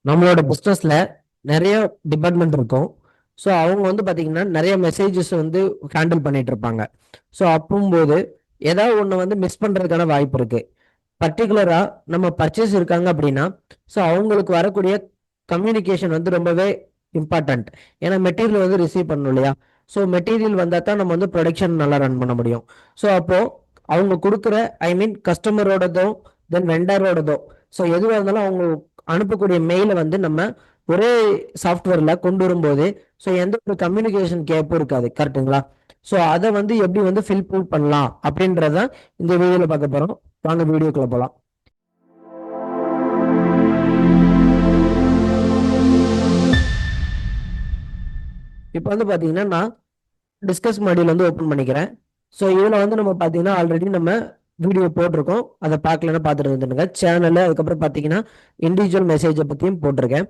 நம்மளோட பிஸ்னஸ்ல நிறைய டிபார்ட்மெண்ட் இருக்கும். ஸோ அவங்க வந்து பார்த்தீங்கன்னா நிறைய மெசேஜஸ் வந்து ஹேண்டில் பண்ணிட்டு இருப்பாங்க. ஸோ அப்போம்போது ஏதாவது ஒன்று வந்து மிஸ் பண்ணுறதுக்கான வாய்ப்பு இருக்கு. பர்டிகுலராக நம்ம பர்ச்சேஸ் இருக்காங்க அப்படின்னா, ஸோ அவங்களுக்கு வரக்கூடிய கம்யூனிகேஷன் வந்து ரொம்பவே இம்பார்ட்டன்ட். ஏன்னா மெட்டீரியல் வந்து ரிசீவ் பண்ணணும் இல்லையா? ஸோ மெட்டீரியல் வந்தால் தான் நம்ம வந்து ப்ரொடக்ஷன் நல்லா ரன் பண்ண முடியும். ஸோ அப்போ அவங்க கொடுக்குற ஐ மீன் கஸ்டமரோடதோ தென் வெண்டரோடதோ ஸோ எதுவாக இருந்தாலும் அவங்க அனுப்பக்கூடிய மெயிலை வந்து நம்ம ஒரே சாஃப்ட்வேர்ல கொண்டு வரும்போது ஸோ எந்த ஒரு கம்யூனிகேஷன் கேப்பும் இருக்காது. கரெக்ட்டுங்களா? ஸோ அதை வந்து எப்படி வந்து ஃபில் பண்ணலாம் அப்படின்றத இந்த வீடியோவில் பார்க்க போகிறோம். வாங்க வீடியோக்குள்ள போகலாம். இப்போ வந்து பார்த்தீங்கன்னா நான் டிஸ்கஸ் மாடியூல் வந்து ஓப்பன் பண்ணிக்கிறேன். ஸோ இதில் வந்து நம்ம பார்த்தீங்கன்னா ஆல்ரெடி நம்ம வீடியோ போட்டிருக்கோம். அதை பார்க்கலன்னா பார்த்துட்டு வந்துடுங்க சேனலில். அதுக்கப்புறம் பார்த்தீங்கன்னா இண்டிவிஜுவல் மெசேஜை பற்றியும் போட்டிருக்கேன்.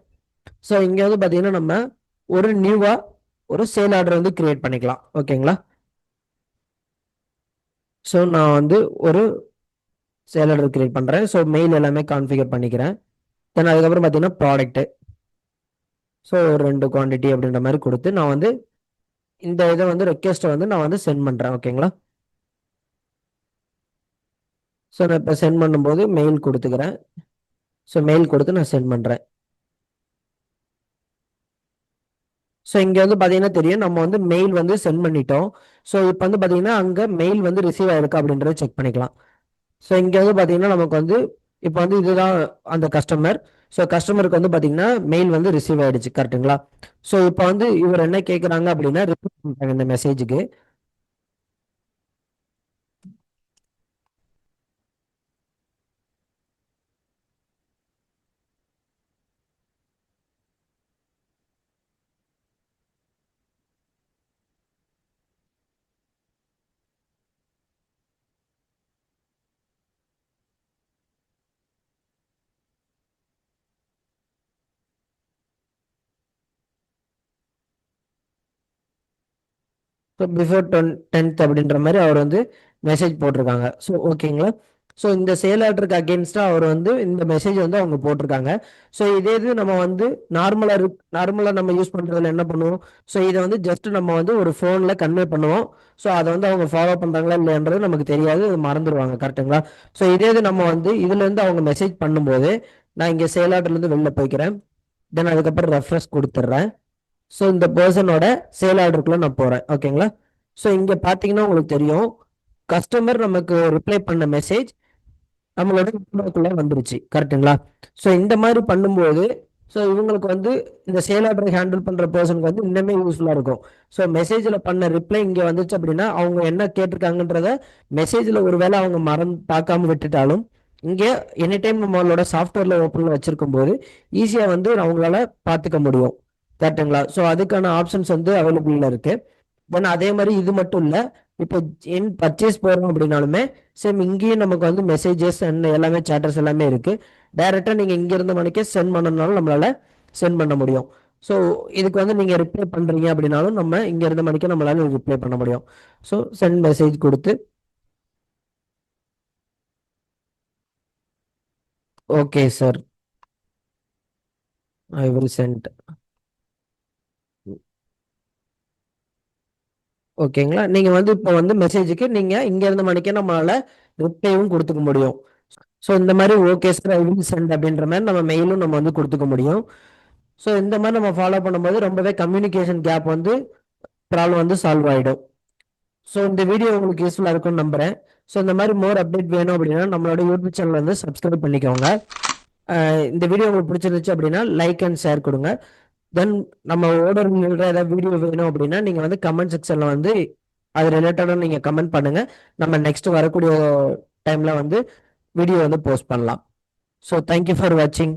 ஸோ இங்கே வந்து பார்த்தீங்கன்னா நம்ம ஒரு நியூவாக ஒரு சேல் ஆர்டர் வந்து கிரியேட் பண்ணிக்கலாம். ஓகேங்களா? ஸோ நான் வந்து ஒரு சேல் ஆர்டர் கிரியேட் பண்ணுறேன். ஸோ மெயில் எல்லாமே கான்ஃபிகர் பண்ணிக்கிறேன். தென் அதுக்கப்புறம் பார்த்தீங்கன்னா ப்ராடக்ட்டு. ஸோ ஒரு 2 குவான்டிட்டி அப்படின்ற மாதிரி கொடுத்து நான் வந்து இந்த இதை வந்து ரெக்வெஸ்ட்டை வந்து நான் வந்து சென்ட் பண்ணுறேன். ஓகேங்களா? ஸோ நான் இப்போ சென்ட் பண்ணும்போது மெயில் கொடுத்துக்கிறேன். ஸோ மெயில் கொடுத்து நான் சென்ட் பண்ணுறேன். ஸோ இங்கே வந்து பார்த்தீங்கன்னா தெரியும் நம்ம வந்து மெயில் வந்து சென்ட் பண்ணிட்டோம். ஸோ இப்போ வந்து பார்த்தீங்கன்னா அங்கே மெயில் வந்து ரிசீவ் ஆயிருக்கா அப்படின்றத செக் பண்ணிக்கலாம். ஸோ இங்கே வந்து பார்த்தீங்கன்னா நமக்கு வந்து இப்போ வந்து இதுதான் அந்த கஸ்டமர். ஸோ கஸ்டமருக்கு வந்து பார்த்தீங்கன்னா மெயில் வந்து ரிசீவ் ஆயிடுச்சு. கரெக்ட்டுங்களா? ஸோ இப்போ வந்து இவர் என்ன கேட்குறாங்க அப்படின்னா ரிப்ளை பண்ணுறாங்க இந்த மெசேஜுக்கு. ஸோ பிஃபோர் 10th அப்படின்ற மாதிரி அவர் வந்து மெசேஜ் போட்டிருக்காங்க. ஸோ ஓகேங்களா? ஸோ இந்த சேல் ஆர்டருக்கு அகேன்ஸ்டாக அவர் வந்து இந்த மெசேஜ் வந்து அவங்க போட்டிருக்காங்க. ஸோ இதே இது நம்ம வந்து நார்மலாக நம்ம யூஸ் பண்ணுறதுல என்ன பண்ணுவோம்? ஸோ இதை வந்து ஜஸ்ட் நம்ம வந்து ஒரு ஃபோனில் கன்வே பண்ணுவோம். ஸோ அதை வந்து அவங்க ஃபாலோ பண்ணுறாங்களா இல்லைன்றது நமக்கு தெரியாது, அது மறந்துடுவாங்க. கரெக்ட்டுங்களா? ஸோ இதே இது நம்ம வந்து இதுலேருந்து அவங்க மெசேஜ் பண்ணும்போது நான் இங்கே சேல் ஆர்டர்லேருந்து வெளில போய்க்கிறேன். தென் அதுக்கப்புறம் ரெஃப்ரெஷ் கொடுத்துட்றேன். ஸோ இந்த பர்சனோட சேல் ஆர்டருக்குள்ள நான் போறேன். ஓகேங்களா? ஸோ இங்க பாத்தீங்கன்னா உங்களுக்கு தெரியும் கஸ்டமர் நமக்கு ரிப்ளை பண்ண மெசேஜ் நம்மளோட இன்பாக்ஸ்க்குள்ள வந்துருச்சு. கரெக்ட்டுங்களா? ஸோ இந்த மாதிரி பண்ணும்போது ஸோ இவங்களுக்கு வந்து இந்த சேல் ஆர்டரை ஹேண்டில் பண்ற பர்சனுக்கு வந்து இன்னுமே யூஸ்ஃபுல்லா இருக்கும். ஸோ மெசேஜ்ல பண்ண ரிப்ளை இங்க வந்துச்சு அப்படின்னா அவங்க என்ன கேட்டிருக்காங்கன்றத மெசேஜ்ல ஒருவேளை அவங்க மறந்து பார்க்காம விட்டுட்டாலும் இங்கே எனி டைம் நம்மளோட சாஃப்ட்வேர்ல ஓப்பன்ல வச்சிருக்கும் போது ஈஸியா வந்து அவங்களால பார்த்துக்க முடியும். கரெக்ட்டுங்களா? ஸோ அதுக்கான ஆப்ஷன்ஸ் வந்து அவைலபிள்ல இருக்கு. தென் அதே மாதிரி இது மட்டும் இல்ல, இப்போ என் பர்ச்சேஸ் போறோம் அப்படின்னாலுமே சேம் இங்கேயும் நமக்கு வந்து மெசேஜஸ் அண்ட் எல்லாமே சேட்டர்ஸ் எல்லாமே இருக்கு. டைரக்டா நீங்க இங்க இருந்த மணிக்கே சென்ட் பண்ணனாலும் நம்மளால சென்ட் பண்ண முடியும். ஸோ இதுக்கு வந்து நீங்க ரிப்ளை பண்றீங்க அப்படின்னாலும் நம்ம இங்க இருந்த மணிக்கே நம்மளால ரிப்ளை பண்ண முடியும். ஸோ சென்ட் மெசேஜ் கொடுத்து okay sir I will send. ஓகேங்களா? நீங்க வந்து இப்போ வந்து மெசேஜுக்கு நீங்க இங்க இருந்த மணிக்கே நம்மளால ரிப்ளையும் கொடுத்துக்க முடியும். ஸோ இந்த மாதிரி okay sir I will send அப்படின்ற மாதிரி நம்ம மெயிலும் நம்ம வந்து கொடுத்துக்க முடியும். ஸோ இந்த மாதிரி நம்ம ஃபாலோ பண்ணும்போது ரொம்பவே கம்யூனிகேஷன் கேப் வந்து ப்ராப்ளம் வந்து சால்வ் ஆகிடும். ஸோ இந்த வீடியோ உங்களுக்கு யூஸ்ஃபுல்லாக இருக்கும்னு நம்புறேன். ஸோ இந்த மாதிரி மோர் அப்டேட் வேணும் அப்படின்னா நம்மளோட யூடியூப் சேனல் வந்து சப்ஸ்கிரைப் பண்ணிக்கோங்க. இந்த வீடியோ உங்களுக்கு பிடிச்சிருந்துச்சு அப்படின்னா லைக் அண்ட் ஷேர் கொடுங்க. தென் நம்ம ஓர்டர் ஏதாவது வீடியோ வேணும் அப்படின்னா நீங்க வந்து கமெண்ட் செக்ஷன்ல வந்து அது ரிலேட்டடாக நீங்க கமெண்ட் பண்ணுங்க. நம்ம நெக்ஸ்ட் வரக்கூடிய டைம்ல வந்து வீடியோ வந்து போஸ்ட் பண்ணலாம். ஸோ தேங்க்யூ ஃபார் வாட்சிங்.